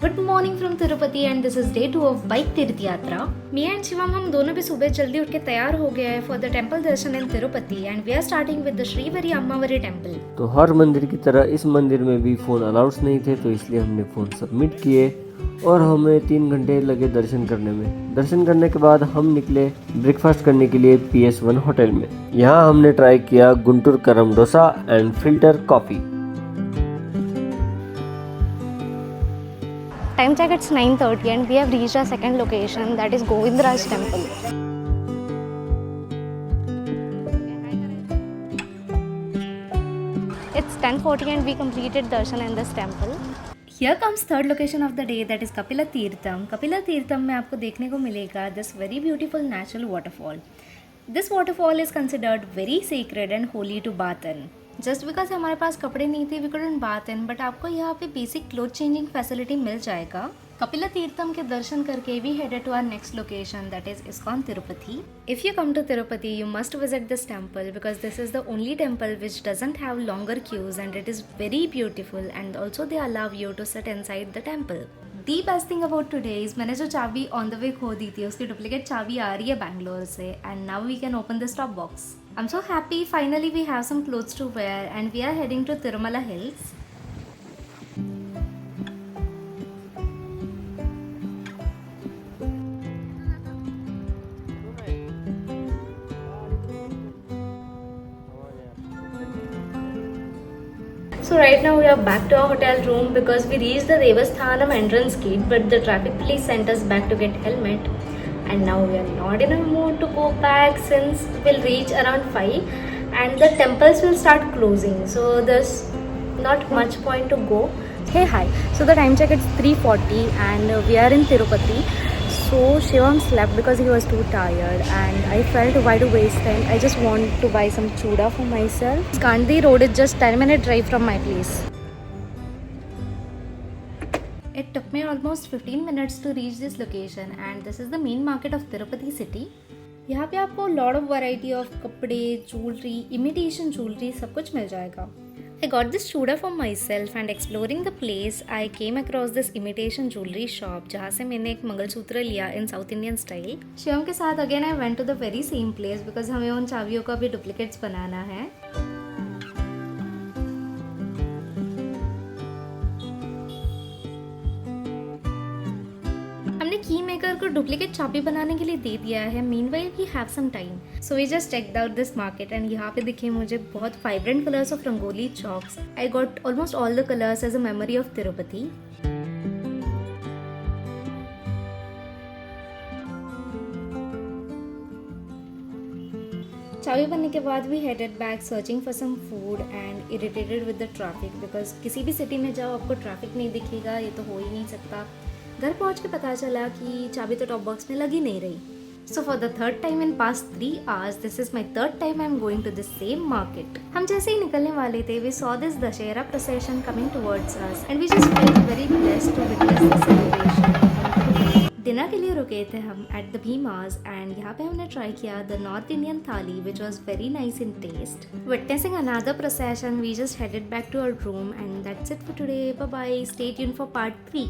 Good morning from Tirupati and this is day 2 of bike तीर्थ यात्रा। Me and Shivam हम दोनों भी सुबह जल्दी उठ के तैयार हो गए हैं for the temple darshan in Tirupati and we are starting with the Srivari Ammavari temple. तो हर मंदिर की तरह इस मंदिर में भी फ़ोन अलाउड्स नहीं थे, तो इसलिए हमने फ़ोन सबमिट किए और हमें 3 घंटे लगे दर्शन करने में। दर्शन करने के बाद हम निकले ब्रेकफास्ट करने के लिए PS1 होटल में। यहाँ हमने ट्राई किया गुंटूर करम dosa and filter coffee. Time check, it's 9:30 and we have reached our second location, that is Govindaraj temple. It's 10:40 and we completed darshan in this temple. Here comes third location of the day, that is Kapila Tirtham. Kapila Tirtham में आपको देखने को मिलेगा this very beautiful natural waterfall. This waterfall is considered very sacred and holy to bath in. Just because हमारे पास कपड़े नहीं थे we couldn't bath in, but आपको यहाँ पे बेसिक क्लोथ चेंजिंग फैसिलिटी मिल जाएगा। कपिला तीर्थम के दर्शन करके we headed to our next location, that is ISKCON Tirupati. If you come to Tirupati you must visit this temple because this is the only temple which doesn't have longer queues and it is very beautiful and also they allow you to sit inside the temple. The best thing about today is मैंने जो चाबी on the way खो दी थी उसकी duplicate चाबी आ रही है बैंगलोर से and now we can open the stop box. I'm so happy finally we have some clothes to wear and we are heading to Tirumala Hills. So right now we are back to our hotel room because we reached the Devasthanam entrance gate, but the traffic police sent us back to get helmet. And now we are not in a mood to go back since we'll reach around 5 and the temples will start closing, so there's not much point to go. Hey, hi. So the time check, it's 3:40 and we are in Tirupati. So Shivam slept because he was too tired and I felt why to waste time. I just want to buy some chuda for myself. Gandhi Road is just 10-minute drive from my place. It took me almost 15 minutes to reach this location and this is the main market of Tirupati city. यहाँ पे आपको lot of variety of कपड़े, jewelry, imitation jewelry सब कुछ मिल जाएगा। I got this chuda for myself and exploring the place I came across this imitation jewelry shop जहाँ से मैंने एक मंगलसूत्र लिया in South Indian style। Shivam के साथ again I went to the very same place because हमें उन चाबियों का भी duplicates बनाना है। हमने की मेकर को डुप्लीकेट चाबी बनाने के लिए दे दिया है। Meanwhile we have some time, so we just checked out this market and यहाँ पे दिखे मुझे बहुत vibrant colours of rangoli chalks. I got almost all the colours as a memory of Tirupati. चाबी बनने के बाद we headed back searching for some food and irritated with the traffic because किसी भी सिटी में जाओ आपको ट्रैफिक नहीं दिखेगा, ये तो हो ही नहीं सकता। घर पहुंच के पता चला कि चाबी तो टॉप बॉक्स में लग ही नहीं रही। So for the third time in past 3 hours this is my third time I am going to this same market. हम जैसे ही निकलने वाले थे we saw this Dussehra procession coming towards us and we just felt very blessed to witness the celebration. Dinner के लिए रुके थे हम एट द भीमास एंड यहाँ पे हमने ट्राई किया the North Indian thali which was very nice in taste. Witnessing another procession we just headed back to our room and that's it for today. Bye bye, stay tuned for part 3।